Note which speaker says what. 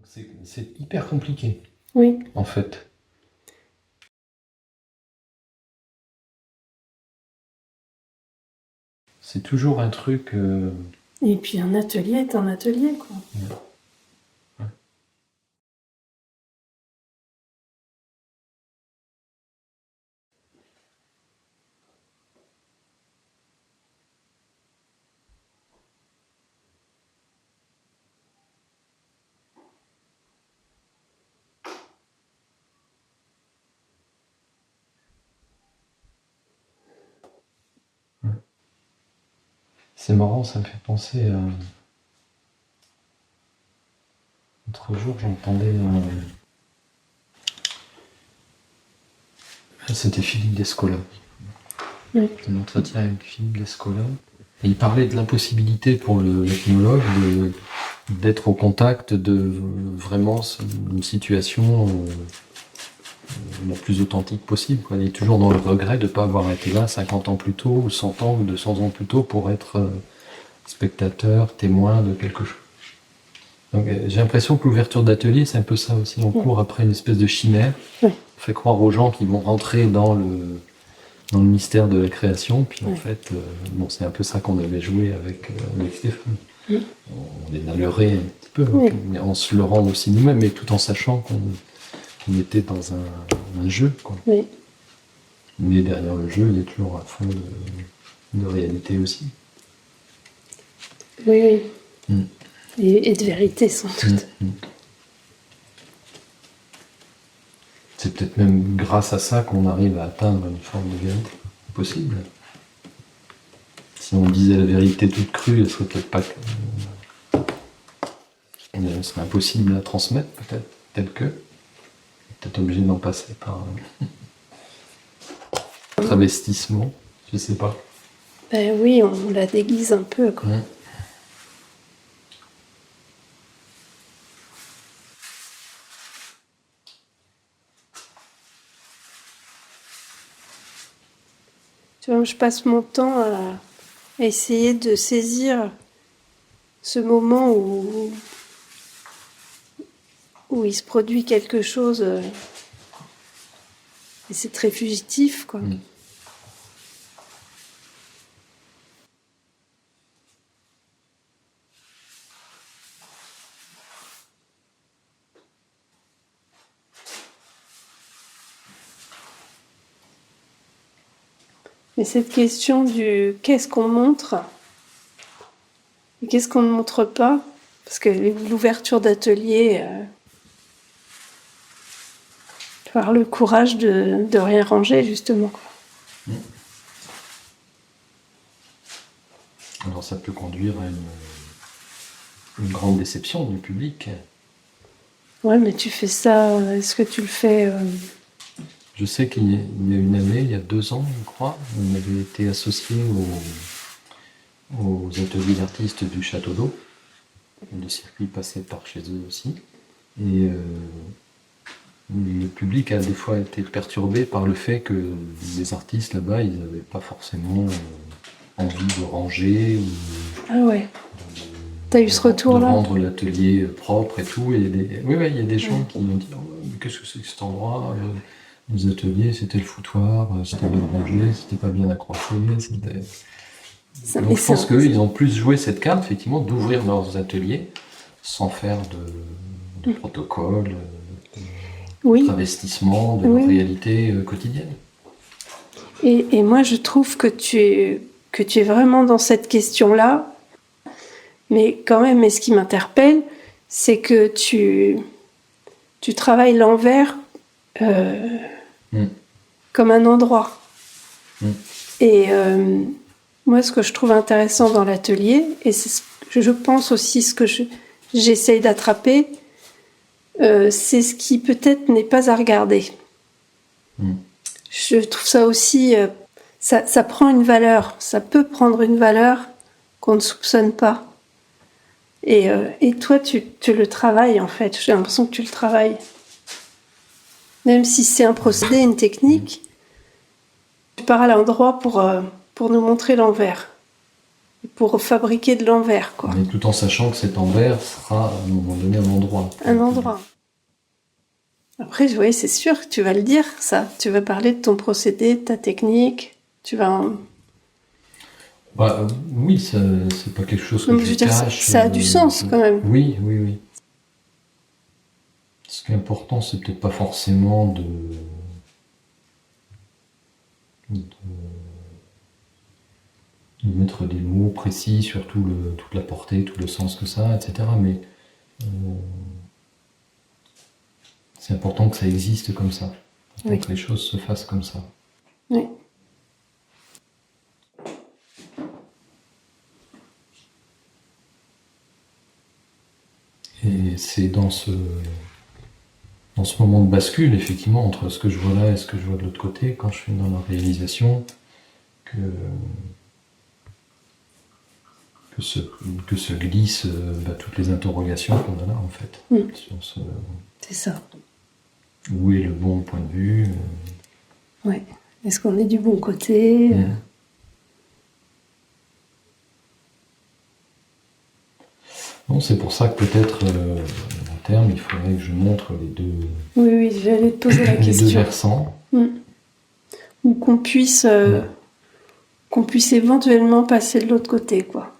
Speaker 1: C'est hyper compliqué,
Speaker 2: Oui.
Speaker 1: en fait. C'est toujours un truc...
Speaker 2: Et puis un atelier est un atelier, quoi.
Speaker 1: Ouais. C'est marrant, ça me fait penser à... L'autre jour, j'entendais... C'était Philippe Descola.
Speaker 2: Oui.
Speaker 1: Un entretien avec Philippe Descola. Et il parlait de l'impossibilité pour l'ethnologue d'être au contact de vraiment une situation la plus authentique possible, quoi. Il est toujours dans le regret de ne pas avoir été là 50 ans plus tôt, ou 100 ans, ou 200 ans plus tôt pour être spectateur, témoin de quelque chose. Donc, j'ai l'impression que l'ouverture d'atelier, c'est un peu ça aussi. On court après une espèce de chimère.
Speaker 2: Oui.
Speaker 1: On fait croire aux gens qu'ils vont rentrer dans le mystère de la création. Puis en fait, c'est un peu ça qu'on avait joué avec Stéphane.
Speaker 2: Oui.
Speaker 1: On les a leurrés un petit peu, en se leurrant aussi nous-mêmes, mais tout en sachant qu'on était dans un jeu, quoi.
Speaker 2: Oui.
Speaker 1: Mais derrière le jeu, il y a toujours un fond de réalité aussi.
Speaker 2: Oui, oui. Et de vérité, sans doute.
Speaker 1: C'est peut-être même grâce à ça qu'on arrive à atteindre une forme de vérité possible. Si on disait la vérité toute crue, elle serait peut-être pas... Elle serait impossible à transmettre, peut-être, tel que. Peut-être obligé d'en passer par un travestissement, je sais pas.
Speaker 2: Ben oui, on la déguise un peu, quoi. Tu vois, je passe mon temps à essayer de saisir ce moment où il se produit quelque chose et c'est très fugitif, quoi. Et cette question du qu'est-ce qu'on montre et qu'est-ce qu'on ne montre pas, parce que l'ouverture d'atelier, avoir le courage de rien ranger, justement.
Speaker 1: Alors ça peut conduire à une grande déception du public.
Speaker 2: Ouais, mais tu fais ça, est-ce que tu le fais
Speaker 1: Je sais qu'il y a une année, il y a 2 ans, je crois, on avait été associé aux ateliers d'artistes du Château d'Eau. Le circuit passait par chez eux aussi. Et le public a des fois été perturbé par le fait que les artistes là-bas, ils n'avaient pas forcément envie de ranger ou
Speaker 2: Ah ouais. T'as eu ce retour-là?
Speaker 1: de rendre l'atelier propre et tout. Et oui, il y a des gens qui m'ont dit oh, mais qu'est-ce que c'est que cet endroit? Les ateliers, c'était le foutoir, c'était bien rangé, c'était pas bien accroché. Donc je pense qu'eux, ils ont plus joué cette carte, effectivement, d'ouvrir leurs ateliers sans faire de protocole, de travestissement de leur réalité quotidienne.
Speaker 2: Et moi, je trouve que tu es vraiment dans cette question-là. Mais quand même, ce qui m'interpelle, c'est que tu travailles l'envers comme un endroit. Et moi, ce que je trouve intéressant dans l'atelier, et c'est je pense aussi ce que j'essaye d'attraper, c'est ce qui peut-être n'est pas à regarder. Je trouve ça aussi... ça prend une valeur, ça peut prendre une valeur qu'on ne soupçonne pas. Et toi, tu le travailles, en fait. J'ai l'impression que tu le travailles. Même si c'est un procédé, une technique, tu pars à l'endroit pour nous montrer l'envers. pour fabriquer de l'envers, quoi.
Speaker 1: Mais tout en sachant que cet envers sera à un moment donné un endroit.
Speaker 2: Un endroit. Après, oui, c'est sûr que tu vas le dire, ça. Tu vas parler de ton procédé, de ta technique. Tu vas...
Speaker 1: Oui, c'est pas quelque chose que
Speaker 2: Donc,
Speaker 1: je
Speaker 2: je veux dire,
Speaker 1: cache.
Speaker 2: ça a du sens, quand même.
Speaker 1: Oui, oui, oui. Ce qui est important, c'est peut-être pas forcément de mettre des mots précis sur toute la portée, tout le sens que ça a, etc. Mais c'est important que ça existe comme ça.
Speaker 2: Oui.
Speaker 1: Que les choses se fassent comme ça.
Speaker 2: Oui.
Speaker 1: Et c'est dans ce moment de bascule, effectivement, entre ce que je vois là et ce que je vois de l'autre côté, quand je suis dans la réalisation, que se glissent toutes les interrogations qu'on a là, en fait.
Speaker 2: C'est ça.
Speaker 1: Où est le bon point de vue
Speaker 2: Ouais. Est-ce qu'on est du bon côté
Speaker 1: Non, c'est pour ça que peut-être, à terme, il faudrait que je montre les deux,
Speaker 2: Oui, j'allais te poser la
Speaker 1: les
Speaker 2: question.
Speaker 1: deux versants.
Speaker 2: Ou qu'on puisse éventuellement passer de l'autre côté, quoi.